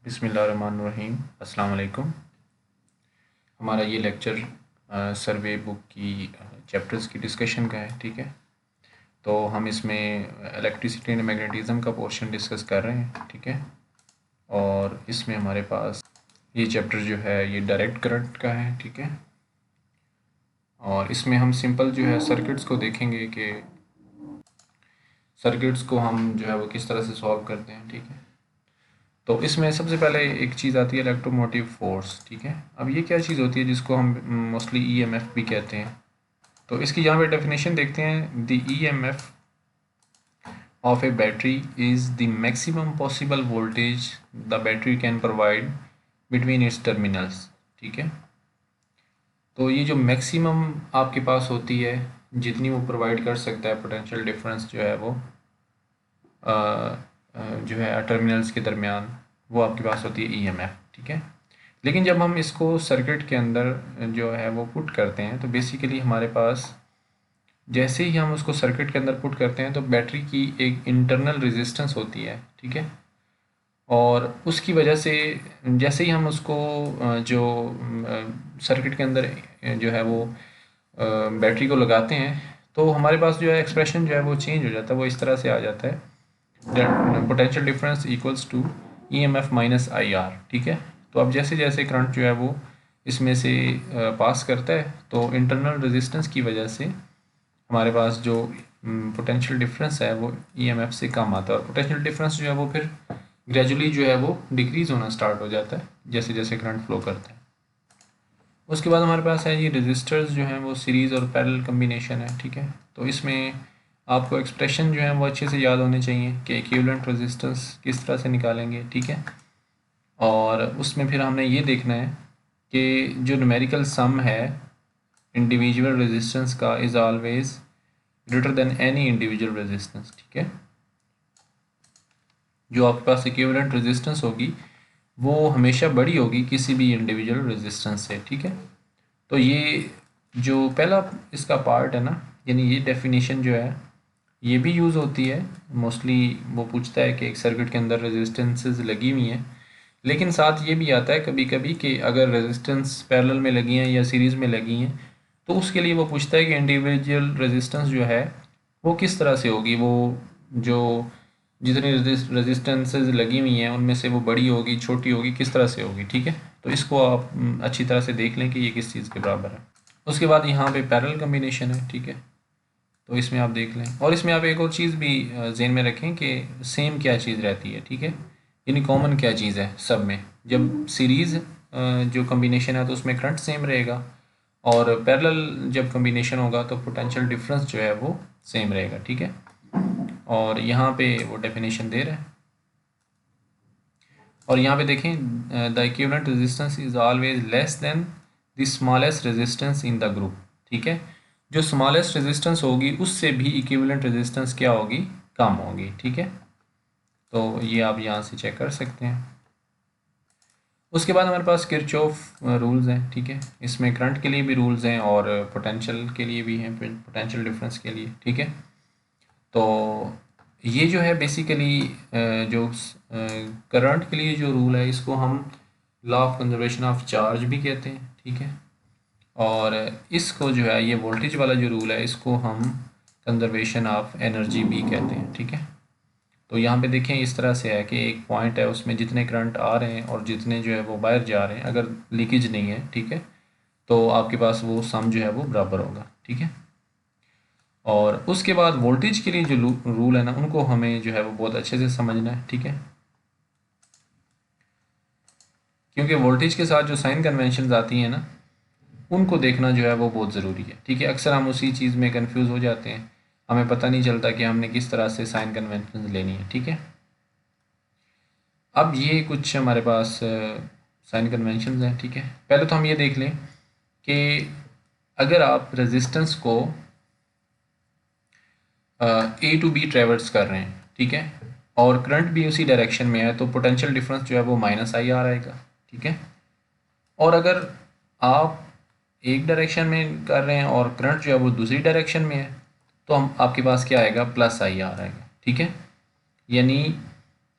बिस्मिल्लाहिर्रहमानिर्रहीम। अस्सलाम वालेकुम। हमारा ये लेक्चर सर्वे बुक की चैप्टर्स की डिस्कशन का है। ठीक है, तो हम इसमें इलेक्ट्रिसिटी एंड मैग्नेटिज्म का पोर्शन डिस्कस कर रहे हैं। ठीक है, और इसमें हमारे पास ये चैप्टर जो है ये डायरेक्ट करंट का है। ठीक है, और इसमें हम सिंपल जो है सर्किट्स को देखेंगे कि सर्किट्स को हम जो है वो किस तरह से सॉल्व करते हैं। ठीक है, तो इसमें सबसे पहले एक चीज़ आती है इलेक्ट्रोमोटिव फोर्स। ठीक है, अब ये क्या चीज़ होती है जिसको हम मोस्टली ईएमएफ भी कहते हैं। तो इसकी यहाँ पे डेफिनेशन देखते हैं। The EMF of A battery is the maximum possible voltage the battery can provide between its terminals. ठीक है, तो ये जो मैक्सिमम आपके पास होती है, जितनी वो प्रोवाइड कर सकता है, पोटेंशियल डिफरेंस जो है वो जो है टर्मिनल्स के दरमियान, वो आपके पास होती है ईएमएफ। ठीक है, लेकिन जब हम इसको सर्किट के अंदर जो है वो पुट करते हैं तो बेसिकली हमारे पास जैसे ही हम उसको सर्किट के अंदर पुट करते हैं तो बैटरी की एक इंटरनल रेजिस्टेंस होती है। ठीक है, और उसकी वजह से जैसे ही हम उसको जो सर्किट के अंदर जो है वो बैटरी को लगाते हैं तो हमारे पास जो है एक्सप्रेशन जो है वो चेंज हो जाता है। वो इस तरह से आ जाता है, potential difference equals to E M F minus I R. ठीक है, तो अब जैसे जैसे करंट जो है वो इसमें से पास करता है तो इंटरनल रेजिस्टेंस की वजह से हमारे पास जो पोटेंशियल डिफरेंस है वो ई एम एफ से कम आता है, और पोटेंशियल डिफरेंस जो है वो फिर ग्रेजुअली जो है वो डिक्रीज होना स्टार्ट हो जाता है जैसे जैसे करंट फ्लो करता है। उसके बाद हमारे पास है ये रजिस्टर्स जो हैं वो सीरीज़ और पैरेलल कम्बिनेशन है। ठीक है, तो इसमें आपको एक्सप्रेशन जो है वो अच्छे से याद होने चाहिए कि इक्विवेलेंट रेजिस्टेंस किस तरह से निकालेंगे। ठीक है, और उसमें फिर हमने ये देखना है कि जो न्यूमेरिकल सम है इंडिविजुअल रेजिस्टेंस का is always greater than any individual resistance. ठीक है, जो आपके पास इक्विवेलेंट रेजिस्टेंस होगी वो हमेशा बड़ी होगी किसी भी इंडिविजुअल रेजिस्टेंस से। ठीक है, तो ये जो पहला इसका पार्ट है ना, यानी ये डेफिनेशन जो है ये भी यूज़ होती है मोस्टली। वो पूछता है कि एक सर्किट के अंदर रेजिस्टेंसेस लगी हुई हैं, लेकिन साथ ये भी आता है कभी कभी कि अगर रेजिस्टेंस पैरेलल में लगी हैं या सीरीज़ में लगी हैं तो उसके लिए वो पूछता है कि इंडिविजुअल रेजिस्टेंस जो है वो किस तरह से होगी। वो जो जितनी रेजिस्टेंसेस लगी हुई हैं उनमें से वो बड़ी होगी, छोटी होगी, किस तरह से होगी। ठीक है, तो इसको आप अच्छी तरह से देख लें कि ये किस चीज़ के बराबर है। उसके बाद यहाँ पे पैरेलल कम्बिनेशन है। ठीक है, तो इसमें आप देख लें, और इसमें आप एक और चीज़ भी ज़हन में रखें कि सेम क्या चीज़ रहती है। ठीक है, यानी कॉमन क्या चीज़ है सब में। जब सीरीज़ जो कम्बिनेशन है तो उसमें करंट सेम रहेगा, और पैरेलल जब कम्बिनेशन होगा तो पोटेंशियल डिफरेंस जो है वो सेम रहेगा। ठीक है, और यहाँ पे वो डेफिनेशन दे रहा है, और यहाँ पे देखें the equivalent resistance is always less than the smallest resistance in the group. ठीक है, जो स्मॉलेस्ट रेजिस्टेंस होगी उससे भी इक्विवेलेंट रेजिस्टेंस क्या होगी, कम होगी। ठीक है, तो ये आप यहाँ से चेक कर सकते हैं। उसके बाद हमारे पास किरचॉफ रूल्स हैं। ठीक है, इसमें करंट के लिए भी रूल्स हैं और पोटेंशियल के लिए भी हैं, पोटेंशियल डिफरेंस के लिए। ठीक है, तो ये जो है बेसिकली जो करंट के लिए जो रूल है इसको हम law of conservation of charge भी कहते हैं। ठीक है, और इसको जो है ये वोल्टेज वाला जो रूल है इसको हम कंजर्वेशन ऑफ एनर्जी भी कहते हैं। ठीक है, तो यहाँ पे देखें इस तरह से है कि एक पॉइंट है उसमें जितने करंट आ रहे हैं और जितने जो है वो बाहर जा रहे हैं, अगर लीकेज नहीं है, ठीक है, तो आपके पास वो सम जो है वो बराबर होगा। ठीक है, और उसके बाद वोल्टेज के लिए जो रूल है ना उनको हमें जो है वो बहुत अच्छे से समझना है। ठीक है, क्योंकि वोल्टेज के साथ जो साइन कन्वेंशन आती हैं ना उनको देखना जो है वो बहुत ज़रूरी है। ठीक है, अक्सर हम उसी चीज़ में कंफ्यूज हो जाते हैं, हमें पता नहीं चलता कि हमने किस तरह से साइन कन्वेंशन लेनी है। ठीक है, अब ये कुछ हमारे पास साइन कन्वेंशन हैं। ठीक है, पहले तो हम ये देख लें कि अगर आप रेजिस्टेंस को ए टू बी ट्रेवर्स कर रहे हैं, ठीक है, और करंट भी उसी डायरेक्शन में है तो पोटेंशियल डिफरेंस जो है वो माइनस आई आर आएगा। ठीक है, और अगर आप एक डायरेक्शन में कर रहे हैं और करंट जो है वो दूसरी डायरेक्शन में है तो हम आपके पास क्या आएगा, प्लस आई आर आएगा। ठीक है, यानी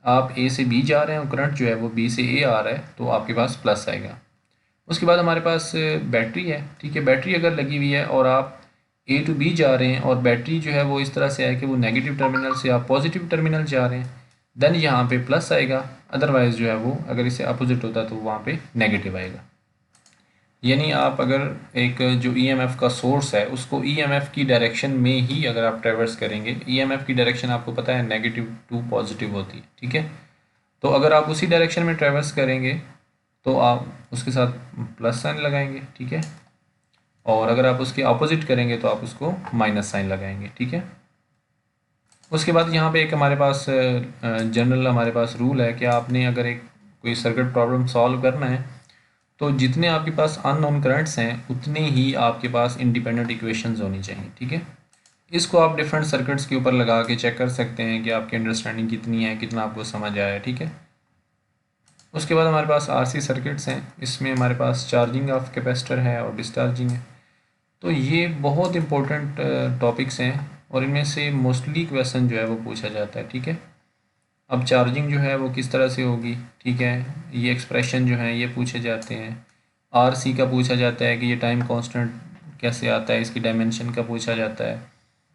आप ए से बी जा रहे हैं और करंट जो है वो बी से ए आ रहा है तो आपके पास प्लस आएगा। उसके बाद हमारे पास बैटरी है, ठीक है। बैटरी अगर लगी हुई है और आप ए टू बी जा रहे हैं और बैटरी जो है वो इस तरह से है कि वो नेगेटिव टर्मिनल से आप पॉजिटिव टर्मिनल जा रहे हैं, देन यहाँ पे प्लस आएगा। अदरवाइज़ जो है वो अगर इससे अपोजिट होता तो वहाँ पे नेगेटिव आएगा। यानी आप अगर एक जो ईएमएफ का सोर्स है उसको ईएमएफ की डायरेक्शन में ही अगर आप ट्रेवर्स करेंगे, ईएमएफ की डायरेक्शन आपको पता है नेगेटिव टू पॉजिटिव होती है, ठीक है। तो अगर आप उसी डायरेक्शन में ट्रेवर्स करेंगे तो आप उसके साथ प्लस साइन लगाएंगे, ठीक है। और अगर आप उसके ऑपोजिट करेंगे तो आप उसको माइनस साइन लगाएंगे, ठीक है। उसके बाद यहाँ पे एक हमारे पास जनरल हमारे पास रूल है कि आपने अगर एक कोई सर्किट प्रॉब्लम सॉल्व करना है तो जितने आपके पास अननोन करंट्स हैं उतने ही आपके पास इंडिपेंडेंट इक्वेशंस होनी चाहिए, ठीक है। इसको आप डिफरेंट सर्किट्स के ऊपर लगा के चेक कर सकते हैं कि आपकी अंडरस्टैंडिंग कितनी है, कितना आपको समझ आया है, ठीक है। उसके बाद हमारे पास आरसी सर्किट्स हैं, इसमें हमारे पास चार्जिंग ऑफ कैपेसिटर है और डिस्चार्जिंग है। तो ये बहुत इंपॉर्टेंट टॉपिक्स हैं और इनमें से मोस्टली क्वेश्चन जो है वो पूछा जाता है, ठीक है। अब चार्जिंग जो है वो किस तरह से होगी, ठीक है, ये एक्सप्रेशन जो है ये पूछे जाते हैं। आरसी का पूछा जाता है कि ये टाइम कांस्टेंट कैसे आता है, इसकी डायमेंशन का पूछा जाता है।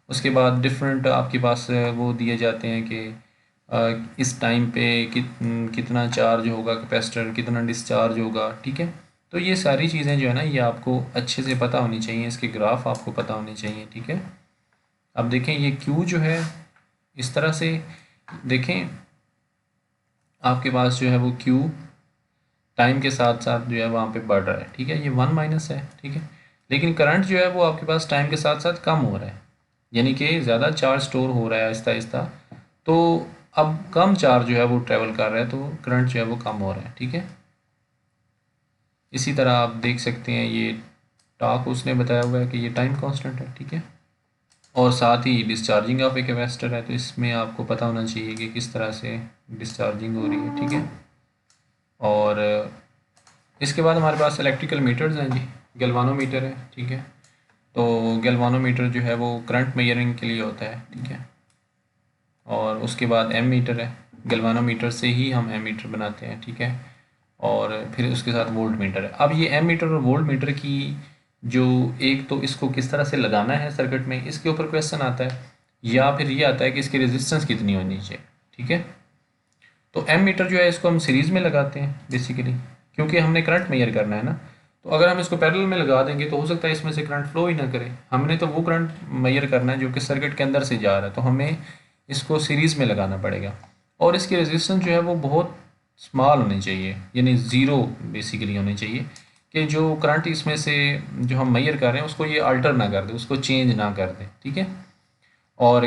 उसके बाद डिफरेंट आपके पास वो दिए जाते हैं कि इस टाइम पे कितना चार्ज होगा कैपेसिटर, कितना डिस्चार्ज होगा, ठीक है। तो ये सारी चीज़ें जो है ना ये आपको अच्छे से पता होनी चाहिए, इसके ग्राफ आपको पता होने चाहिए, ठीक है। अब देखें ये क्यू जो है इस तरह से देखें, आपके पास जो है वो क्यू टाइम के साथ साथ जो है वहाँ पे बढ़ रहा है, ठीक है, ये 1 माइनस है, ठीक है। लेकिन करंट जो है वो आपके पास टाइम के साथ साथ कम हो रहा है, यानी कि ज़्यादा चार्ज स्टोर हो रहा है आहिस्ता आहिस्ता। तो अब कम चार्ज जो है वो ट्रेवल कर रहा है तो करंट जो है वो कम हो रहा है, ठीक है। इसी तरह आप देख सकते हैं ये टॉक उसने बताया हुआ है कि ये टाइम कांस्टेंट है, ठीक है। और साथ ही डिस्चार्जिंग ऑफ ए कैपेसिटर है, तो इसमें आपको पता होना चाहिए कि किस तरह से डिस्चार्जिंग हो रही है, ठीक है। और इसके बाद हमारे पास इलेक्ट्रिकल मीटर्स हैं जी, गैल्वानोमीटर है, ठीक है। तो गैल्वानोमीटर जो है वो करंट मेजरिंग के लिए होता है, ठीक है। और उसके बाद एम मीटर है, गैल्वानोमीटर से ही हम एम मीटर बनाते हैं, ठीक है। और फिर उसके साथ वोल्ट मीटर है। अब ये एम मीटर और वोल्ट मीटर की जो एक तो इसको किस तरह से लगाना है सर्किट में, इसके ऊपर क्वेश्चन आता है, या फिर ये आता है कि इसकी रेजिस्टेंस कितनी होनी चाहिए, ठीक है। तो एम मीटर जो है इसको हम सीरीज़ में लगाते हैं बेसिकली, क्योंकि हमने करंट मेजर करना है ना। तो अगर हम इसको पैरेलल में लगा देंगे तो हो सकता है इसमें से करंट फ्लो ही ना करे, हमने तो वो करंट मेजर करना है जो कि सर्किट के अंदर से जा रहा है, तो हमें इसको सीरीज़ में लगाना पड़ेगा। और इसकी रेजिस्टेंस जो है वो बहुत स्मॉल होनी चाहिए, यानी ज़ीरो बेसिकली होनी चाहिए, कि जो करंट इसमें से जो हम मेजर कर रहे हैं उसको ये अल्टर ना कर दे, उसको चेंज ना कर दे, ठीक है। और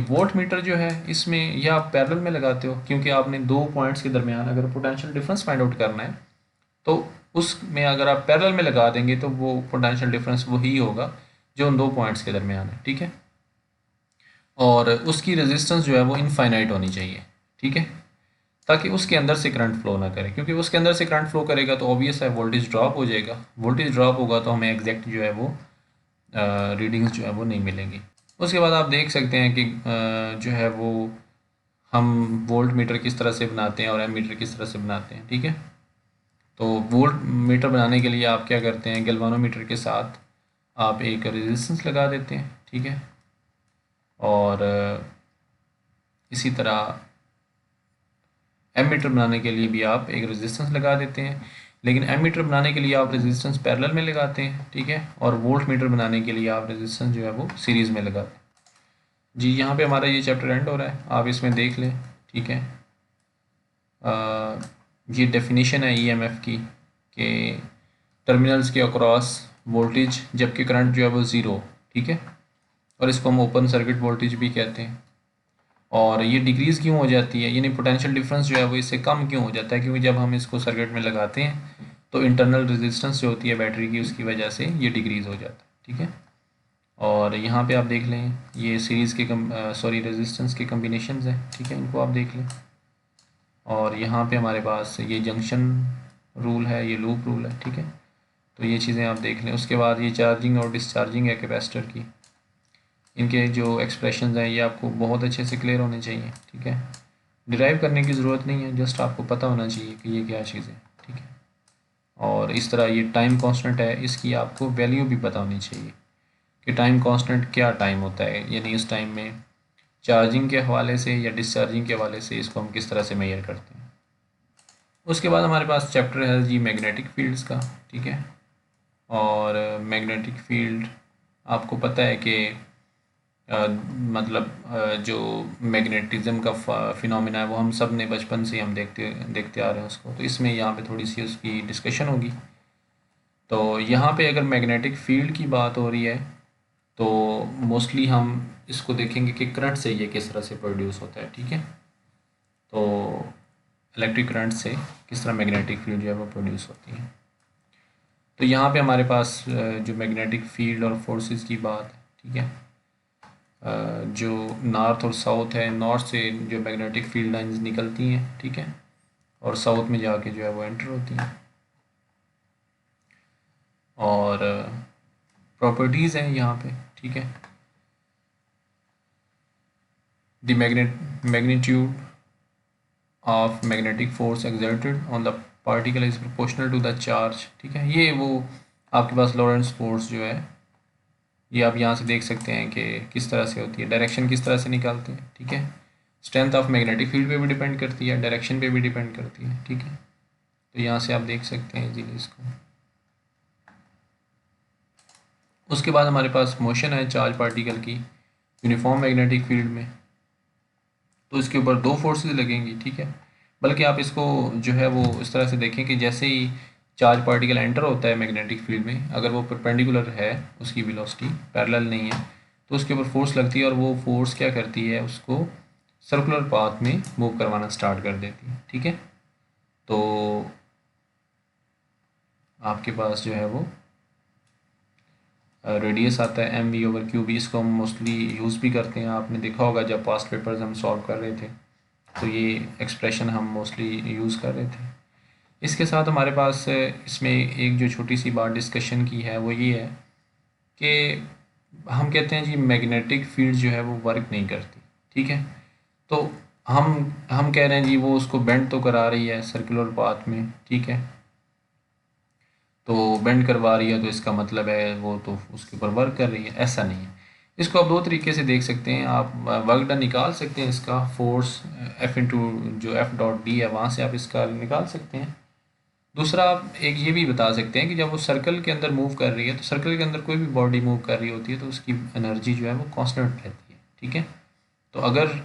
वोल्ट मीटर जो है इसमें यह आप पैरेलल में लगाते हो, क्योंकि आपने दो पॉइंट्स के दरमियान अगर पोटेंशियल डिफरेंस फाइंड आउट करना है तो उसमें अगर आप पैरेलल में लगा देंगे तो वो पोटेंशियल डिफरेंस वही होगा जो उन दो पॉइंट्स के दरमियान है, ठीक है। और उसकी रेजिस्टेंस जो है वो इनफाइनाइट होनी चाहिए, ठीक है, ताकि उसके अंदर से करंट फ्लो ना करे, क्योंकि उसके अंदर से करंट फ्लो करेगा तो ऑब्वियस है वोल्टेज ड्रॉप हो जाएगा, वोल्टेज ड्रॉप होगा तो हमें एग्जैक्ट जो है वो रीडिंग्स जो है वो नहीं मिलेंगी। उसके बाद आप देख सकते हैं कि जो है वो हम वोल्ट मीटर किस तरह से बनाते हैं और एम मीटर किस तरह से बनाते हैं, ठीक है। तो वोल्ट मीटर बनाने के लिए आप क्या करते हैं, गैल्वानोमीटर के साथ आप एक रेजिस्टेंस लगा देते हैं, ठीक है। और इसी तरह एम मीटर बनाने के लिए भी आप एक रेजिस्टेंस लगा देते हैं, लेकिन एम मीटर बनाने के लिए आप रेजिस्टेंस पैरेलल में लगाते हैं, ठीक है। और वोल्ट मीटर बनाने के लिए आप रेजिस्टेंस जो है वो सीरीज़ में लगाते हैं। जी यहाँ पे हमारा ये चैप्टर एंड हो रहा है, आप इसमें देख लें, ठीक है। ये डेफिनेशन है ईएमएफ की कि टर्मिनल्स के अक्रॉस वोल्टेज जबकि करंट जो है वो ज़ीरो, ठीक है। और इसको हम ओपन सर्किट वोल्टेज भी कहते हैं। और ये डिक्रीज़ क्यों हो जाती है, यानी पोटेंशियल डिफरेंस जो है वो इससे कम क्यों हो जाता है, क्योंकि जब हम इसको सर्किट में लगाते हैं तो इंटरनल रेजिस्टेंस जो होती है बैटरी की उसकी वजह से ये डिक्रीज़ हो जाता है, ठीक है। और यहाँ पे आप देख लें ये सीरीज़ के रेजिस्टेंस के कम्बिनेशंस हैं, ठीक है, इनको आप देख लें। और यहाँ पे हमारे पास ये जंक्शन रूल है, ये लूप रूल है, ठीक है। तो ये चीज़ें आप देख लें। उसके बाद ये चार्जिंग और डिस्चार्जिंग है कैपेसिटर की, इनके जो एक्सप्रेशंस हैं ये आपको बहुत अच्छे से क्लियर होने चाहिए, ठीक है। डिराइव करने की ज़रूरत नहीं है, जस्ट आपको पता होना चाहिए कि ये क्या चीज़ है, ठीक है। और इस तरह ये टाइम कांस्टेंट है, इसकी आपको वैल्यू भी पता होनी चाहिए कि टाइम कांस्टेंट क्या टाइम होता है, यानी इस टाइम में चार्जिंग के हवाले से या डिस्चार्जिंग के हवाले से इसको हम किस तरह से मेजर करते हैं। उसके बाद हमारे पास चैप्टर है जी मैग्नेटिक फील्ड्स का, ठीक है। और मैग्नेटिक फील्ड आपको पता है कि मतलब जो मैग्नेटिज्म का फिनोमिना है वो हम सब ने बचपन से हम देखते देखते आ रहे हैं उसको, तो इसमें यहाँ पे थोड़ी सी उसकी डिस्कशन होगी। तो यहाँ पे अगर मैग्नेटिक फील्ड की बात हो रही है तो मोस्टली हम इसको देखेंगे कि करंट से ये किस तरह से प्रोड्यूस होता है, ठीक है। तो इलेक्ट्रिक करंट से किस तरह मैग्नेटिक फील्ड जो है वो प्रोड्यूस होती है। तो यहाँ पे हमारे पास जो मैग्नेटिक फील्ड और फोर्सेस की बात है, ठीक है। जो नॉर्थ और साउथ है, नॉर्थ से जो मैग्नेटिक फील्ड लाइंस निकलती हैं, ठीक है, और साउथ में जाके जो है वो एंटर होती हैं। और प्रॉपर्टीज़ हैं यहाँ पे, ठीक है। The magnitude of magnetic force exerted on the particle is proportional to the charge, ठीक है। ये वो आपके पास लॉरेंस फोर्स जो है, ये आप यहाँ से देख सकते हैं कि किस तरह से होती है, डायरेक्शन किस तरह से निकालते हैं, ठीक है। स्ट्रेंथ ऑफ मैग्नेटिक फील्ड पे भी डिपेंड करती है, डायरेक्शन पे भी डिपेंड करती है, ठीक है। तो यहाँ से आप देख सकते हैं इजीली इसको। उसके बाद हमारे पास मोशन है चार्ज पार्टिकल की यूनिफॉर्म मैग्नेटिक फील्ड में, तो इसके ऊपर दो फोर्सेस लगेंगी, ठीक है। बल्कि आप इसको जो है वो इस तरह से देखें कि जैसे ही चार्ज पार्टिकल एंटर होता है मैग्नेटिक फील्ड में, अगर वो परपेंडिकुलर है, उसकी वेलोसिटी पैरेलल नहीं है, तो उसके ऊपर फोर्स लगती है और वो फोर्स क्या करती है, उसको सर्कुलर पाथ में मूव करवाना स्टार्ट कर देती है, ठीक है। तो आपके पास जो है वो रेडियस आता है mv/qb, इसको हम मोस्टली यूज़ भी करते हैं, आपने देखा होगा जब पास्ट पेपर्स हम सॉल्व कर रहे थे तो ये एक्सप्रेशन हम मोस्टली यूज़ कर रहे थे। इसके साथ हमारे पास इसमें एक जो छोटी सी बात डिस्कशन की है वो ये है कि हम कहते हैं जी मैग्नेटिक फील्ड जो है वो वर्क नहीं करती, ठीक है। तो हम कह रहे हैं जी वो उसको बेंड तो करा रही है सर्कुलर पाथ में, ठीक है। तो बेंड करवा रही है तो इसका मतलब है वो तो उसके ऊपर वर्क कर रही है, ऐसा नहीं है। इसको आप दो तरीके से देख सकते हैं, आप वर्क डन निकाल सकते हैं इसका, फोर्स एफ इंटू जो एफ डॉट डी है वहाँ से आप इसका निकाल सकते हैं। दूसरा आप एक ये भी बता सकते हैं कि जब वो सर्कल के अंदर मूव कर रही है, तो सर्कल के अंदर कोई भी बॉडी मूव कर रही होती है तो उसकी एनर्जी जो है वो कांस्टेंट रहती है, ठीक है। तो अगर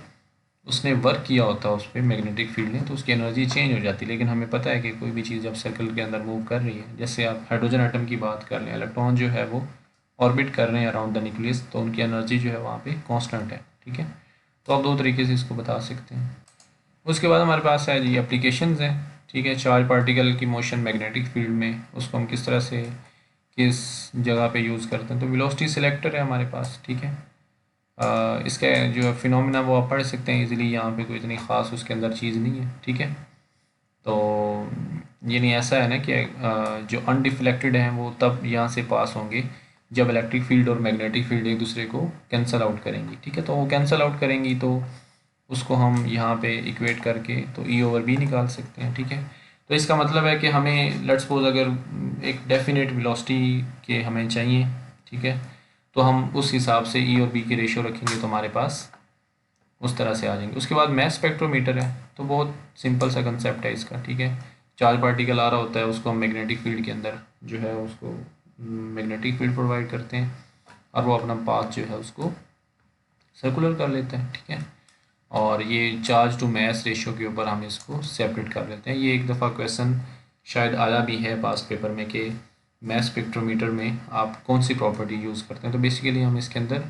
उसने वर्क किया होता है उस पर मैग्नेटिक फील्ड ने, तो उसकी एनर्जी चेंज हो जाती है। लेकिन हमें पता है कि कोई भी चीज़ जब सर्कल के अंदर मूव कर रही है, जैसे आप हाइड्रोजन एटम की बात कर लें, इलेक्ट्रॉन जो है वो ऑर्बिट कर रहे हैं अराउंड द न्यूक्लियस, तो उनकी एनर्जी जो है वहाँ पे कांस्टेंट है, ठीक है। तो आप दो तरीके से इसको बता सकते हैं। उसके बाद हमारे पास है जी एप्लीकेशंस हैं, ठीक है। चार्ज पार्टिकल की मोशन मैग्नेटिक फील्ड में, उसको हम किस तरह से किस जगह पे यूज़ करते हैं, तो वेलोसिटी सिलेक्टर है हमारे पास, ठीक है। इसका जो फिनोमिना वो आप पढ़ सकते हैं इजीली, यहाँ पे कोई इतनी ख़ास उसके अंदर चीज़ नहीं है, ठीक है। तो ये नहीं, ऐसा है ना कि जो अनडिफ्लेक्टेड हैं वो तब यहाँ से पास होंगे जब इलेक्ट्रिक फील्ड और मैग्नेटिक फील्ड एक दूसरे को कैंसल आउट करेंगी, ठीक है। तो वो कैंसल आउट करेंगी तो उसको हम यहाँ पे इक्वेट करके तो E/B निकाल सकते हैं, ठीक है। तो इसका मतलब है कि हमें लेट्स सपोज अगर एक डेफिनेट वेलोसिटी के हमें चाहिए, ठीक है, तो हम उस हिसाब से E और B की रेशियो रखेंगे तो हमारे पास उस तरह से आ जाएंगे। उसके बाद मैस स्पेक्ट्रोमीटर है, तो बहुत सिंपल सा कंसेप्ट है इसका, ठीक है। चार्ज पार्टिकल आ रहा होता है, उसको हम मैग्नेटिक फील्ड के अंदर जो है उसको मैग्नेटिक फील्ड प्रोवाइड करते हैं और वो अपना पाथ जो है उसको सर्कुलर कर लेते हैं, ठीक है। और ये चार्ज टू मैस रेशियो के ऊपर हम इसको सेपरेट कर लेते हैं। ये एक दफ़ा क्वेश्चन शायद आया भी है पास्ट पेपर में कि मैस स्पेक्ट्रोमीटर में आप कौन सी प्रॉपर्टी यूज़ करते हैं। तो बेसिकली हम इसके अंदर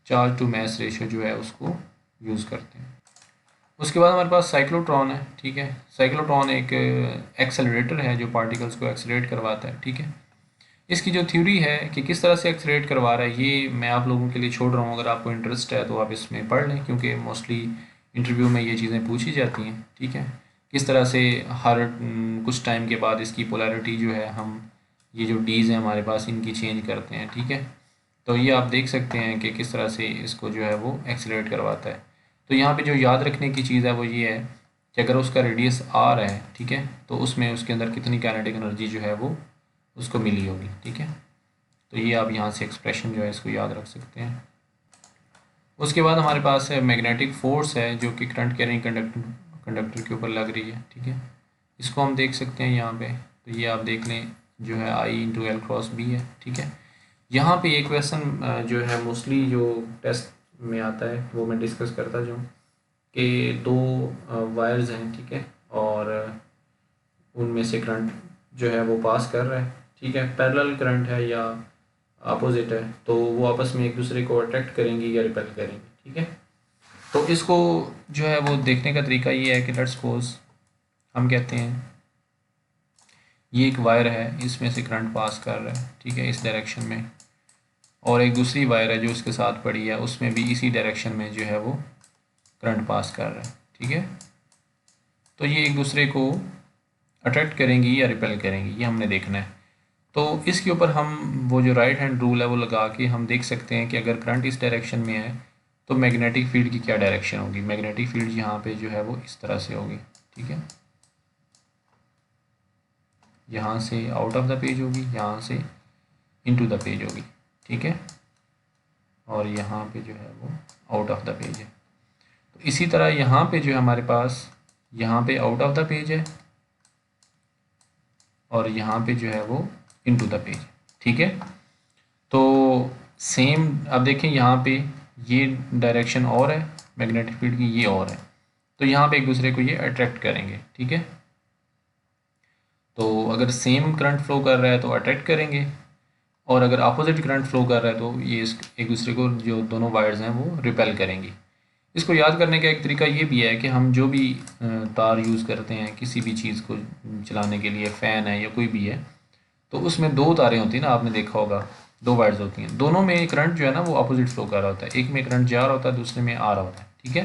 चार्ज टू मैस रेशियो जो है उसको यूज़ करते हैं। उसके बाद हमारे पास साइक्लोट्रॉन है, ठीक है। साइक्लोट्रॉन एक एक्सेलरेटर है जो पार्टिकल्स को एक्सेलरेट करवाता है, ठीक है। इसकी जो थ्योरी है कि किस तरह से एक्सेलरेट करवा रहा है, ये मैं आप लोगों के लिए छोड़ रहा हूँ, अगर आपको इंटरेस्ट है तो आप इसमें पढ़ लें, क्योंकि मोस्टली इंटरव्यू में ये चीज़ें पूछी जाती हैं, ठीक है। किस तरह से हर कुछ टाइम के बाद इसकी पोलैरिटी जो है, हम ये जो डीज़ हैं हमारे पास इनकी चेंज करते हैं, ठीक है। तो ये आप देख सकते हैं कि किस तरह से इसको जो है वो एक्सेलरेट करवाता है। तो यहाँ पे जो याद रखने की चीज़ है वो ये है कि अगर उसका रेडियस आर है, ठीक है, तो उसमें उसके अंदर कितनी काइनेटिक एनर्जी जो है वो उसको मिली होगी, ठीक है। तो ये आप यहाँ से एक्सप्रेशन जो है इसको याद रख सकते हैं। उसके बाद हमारे पास है मैग्नेटिक फोर्स है जो कि करंट कैरिंग कंडक्टर के ऊपर लग रही है, ठीक है। इसको हम देख सकते हैं यहाँ पे, तो ये आप देख लें जो है I × L×B है, ठीक है। यहाँ पे एक क्वेश्चन जो है मोस्टली जो टेस्ट में आता है वो मैं डिस्कस करता जाऊँ कि दो वायर्स हैं, ठीक है, और उनमें से करंट जो है वो पास कर रहा है, ठीक है, पैरेलल करंट है या अपोजिट है, तो वो आपस में एक दूसरे को अट्रैक्ट करेंगी या रिपेल करेंगी, ठीक है। तो इसको जो है वो देखने का तरीका ये है कि लेट्स सपोज हम कहते हैं ये एक वायर है, इसमें से करंट पास कर रहा है, ठीक है, इस डायरेक्शन में, और एक दूसरी वायर है जो इसके साथ पड़ी है, उसमें भी इसी डायरेक्शन में जो है वो करंट पास कर रहा है, ठीक है। तो ये एक दूसरे को अट्रैक्ट करेंगी या रिपेल करेंगी, ये हमने देखना है। तो इसके ऊपर हम वो जो राइट हैंड रूल है वो लगा के हम देख सकते हैं कि अगर करंट इस डायरेक्शन में है तो मैग्नेटिक फील्ड की क्या डायरेक्शन होगी। मैग्नेटिक फील्ड यहाँ पे जो है वो इस तरह से होगी, ठीक है, यहाँ से आउट ऑफ द पेज होगी, यहाँ से इनटू द पेज होगी, ठीक है, और यहाँ पे जो है वो आउट ऑफ द पेज है। तो इसी तरह यहाँ पे जो है हमारे पास यहाँ पे आउट ऑफ द पेज है और यहाँ पे जो है वो इनटू द पेज, ठीक है। तो सेम अब देखें यहाँ पे ये डायरेक्शन और है मैग्नेटिक फील्ड की, ये और है, तो यहाँ पे एक दूसरे को ये अट्रैक्ट करेंगे, ठीक है। तो अगर सेम करंट फ्लो कर रहा है तो अट्रैक्ट करेंगे, और अगर अपोजिट करंट फ्लो कर रहा है तो ये एक दूसरे को जो दोनों वायर्स हैं वो रिपेल करेंगी। इसको याद करने का एक तरीका ये भी है कि हम जो भी तार यूज़ करते हैं किसी भी चीज़ को चलाने के लिए, फ़ैन है या कोई भी है, तो उसमें दो तारें होती हैं ना, आपने देखा होगा, दो वायर्स होती हैं, दोनों में करंट जो है ना वो अपोजिट फ्लो कर रहा होता है, एक में करंट जा रहा होता है, दूसरे में आ रहा होता है, ठीक है।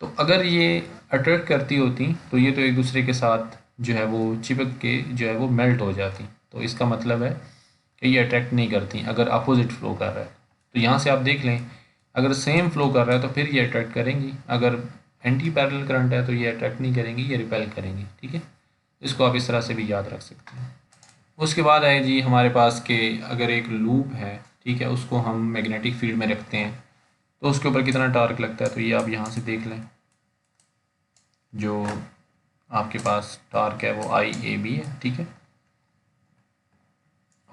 तो अगर ये अट्रैक्ट करती होती तो ये तो एक दूसरे के साथ जो है वो चिपक के जो है वो मेल्ट हो जाती, तो इसका मतलब है कि ये अट्रैक्ट नहीं करती अगर अपोजिट फ्लो कर रहा है। तो यहाँ से आप देख लें अगर सेम फ्लो कर रहा है तो फिर ये अट्रैक्ट करेंगी, अगर एंटी पैरेलल करंट है तो ये अट्रैक्ट नहीं करेंगी, ये रिपेल करेंगी, ठीक है। इसको आप इस तरह से भी याद रख सकते हैं। उसके बाद है जी हमारे पास के अगर एक लूप है, ठीक है, उसको हम मैग्नेटिक फील्ड में रखते हैं तो उसके ऊपर कितना टार्क लगता है, तो ये आप यहाँ से देख लें, जो आपके पास टार्क है वो IAB है, ठीक है,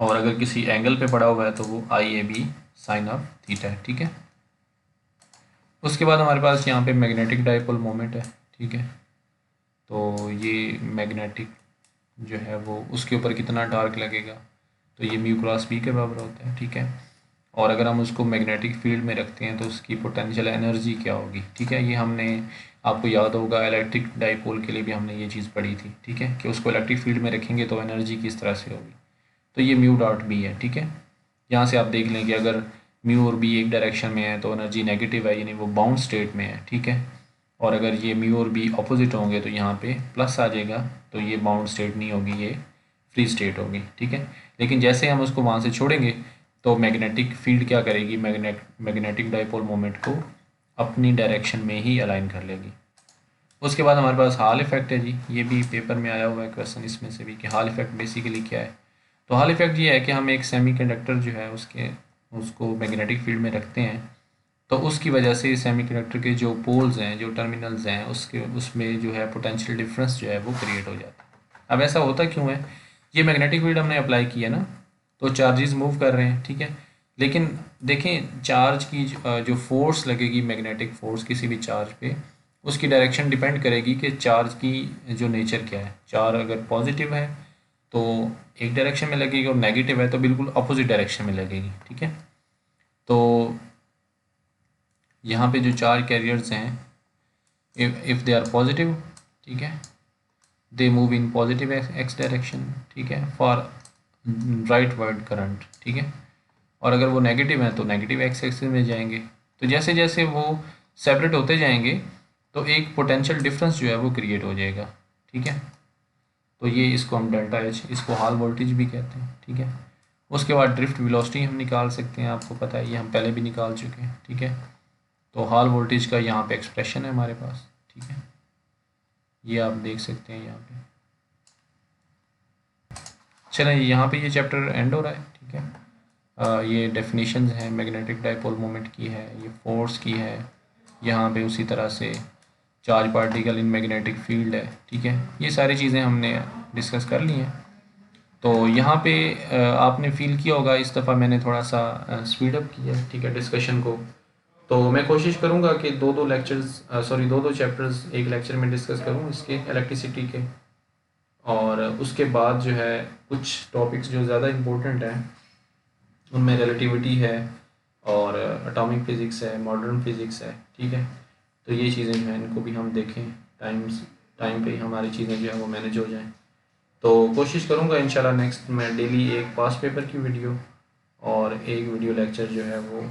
और अगर किसी एंगल पे पड़ा हुआ है तो वो IAB साइन ऑफ थीटा है, ठीक है। उसके बाद हमारे पास यहाँ पे मैग्नेटिक डाइपोल मोमेंट है, ठीक है, तो ये मैग्नेटिक जो है वो उसके ऊपर कितना टार्क लगेगा, तो ये μ×B के बराबर होता है, ठीक है। और अगर हम उसको मैग्नेटिक फील्ड में रखते हैं तो उसकी पोटेंशियल एनर्जी क्या होगी, ठीक है। ये हमने आपको याद होगा इलेक्ट्रिक डाइपोल के लिए भी हमने ये चीज़ पढ़ी थी, ठीक है, कि उसको इलेक्ट्रिक फील्ड में रखेंगे तो एनर्जी किस तरह से होगी, तो ये μ.B है, ठीक है। यहाँ से आप देख लें कि अगर म्यू और बी एक डायरेक्शन में है तो एनर्जी नेगेटिव है, यानी वो बाउंड स्टेट में है, ठीक है। और अगर ये म्यू और बी अपोजिट होंगे तो यहाँ पे प्लस आ जाएगा, तो ये बाउंड स्टेट नहीं होगी, ये फ्री स्टेट होगी, ठीक है। लेकिन जैसे हम उसको वहाँ से छोड़ेंगे तो मैग्नेटिक फील्ड क्या करेगी, मैग्नेटिक डाइपोल मोमेंट को अपनी डायरेक्शन में ही अलाइन कर लेगी। उसके बाद हमारे पास हॉल इफेक्ट है जी, ये भी पेपर में आया हुआ है क्वेश्चन इसमें से भी कि हॉल इफेक्ट बेसिकली क्या है। तो हॉल इफेक्ट ये है कि हम एक सेमीकंडक्टर जो है उसको मैग्नेटिक फील्ड में रखते हैं, तो उसकी वजह से सेमीकंडक्टर के जो पोल्स हैं, जो टर्मिनल्स हैं, उसमें जो है पोटेंशियल डिफरेंस जो है वो क्रिएट हो जाता है। अब ऐसा होता क्यों है, ये मैग्नेटिक फील्ड हमने अप्लाई किया ना, तो चार्जेस मूव कर रहे हैं, ठीक है। लेकिन देखें चार्ज की जो फोर्स लगेगी, मैग्नेटिक फोर्स किसी भी चार्ज पे, उसकी डायरेक्शन डिपेंड करेगी कि चार्ज की जो नेचर क्या है। चार्ज अगर पॉजिटिव है तो एक डायरेक्शन में लगेगी और नेगेटिव है तो बिल्कुल अपोजिट डायरेक्शन में लगेगी, ठीक है। तो यहाँ पे जो चार्ज कैरियर्स हैं, इफ़ दे आर पॉजिटिव, ठीक है, they move in positive x direction, ठीक है, फॉर राइट वर्ड करंट, ठीक है। और अगर वो नेगेटिव है तो नेगेटिव एक्स एक्सिस में जाएंगे। तो जैसे जैसे वो सेपरेट होते जाएंगे तो एक पोटेंशियल डिफरेंस जो है वो क्रिएट हो जाएगा, ठीक है। तो ये इसको हम डेल्टा एच, इसको हॉल वोल्टेज भी कहते हैं, ठीक है। उसके बाद ड्रिफ्ट वेलोसिटी हम निकाल सकते हैं, आपको पता है ये हम पहले भी निकाल चुके हैं, ठीक है। तो हॉल वोल्टेज का यहाँ पे एक्सप्रेशन है हमारे पास, ठीक है, ये आप देख सकते हैं यहाँ पे। चलें, यहाँ पे ये चैप्टर एंड हो रहा है, ठीक है। ये डेफिनेशंस हैं मैग्नेटिक डाइपोल मोमेंट की है, ये फोर्स की है, यहाँ पे उसी तरह से charge particle in magnetic field है, ठीक है। ये सारी चीज़ें हमने डिस्कस कर ली हैं। तो यहाँ पे आपने फील किया होगा इस दफ़ा मैंने थोड़ा सा स्पीड अप किया है, ठीक है, डिस्कशन को। तो मैं कोशिश करूँगा कि दो दो चैप्टर्स एक लेक्चर में डिस्कस करूँ इसके इलेक्ट्रिसिटी के, और उसके बाद जो है कुछ टॉपिक्स जो ज़्यादा इम्पोर्टेंट हैं उनमें रिलेटिविटी है और एटॉमिक फ़िज़िक्स है, मॉडर्न फ़िज़िक्स है, ठीक है। तो ये चीज़ें जो हैं इनको भी हम देखें, टाइम पे हमारी चीज़ें जो है वो मैनेज हो जाएं। तो कोशिश करूँगा इंशाल्लाह नेक्स्ट मैं डेली एक पास्ट पेपर की वीडियो और एक वीडियो लेक्चर जो है वो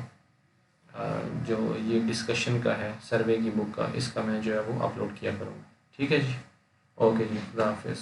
जो ये डिस्कशन का है सर्वे की बुक का, इसका मैं जो है वो अपलोड किया करूँगा, ठीक है जी। ओके जी, खुदा हाफिज़।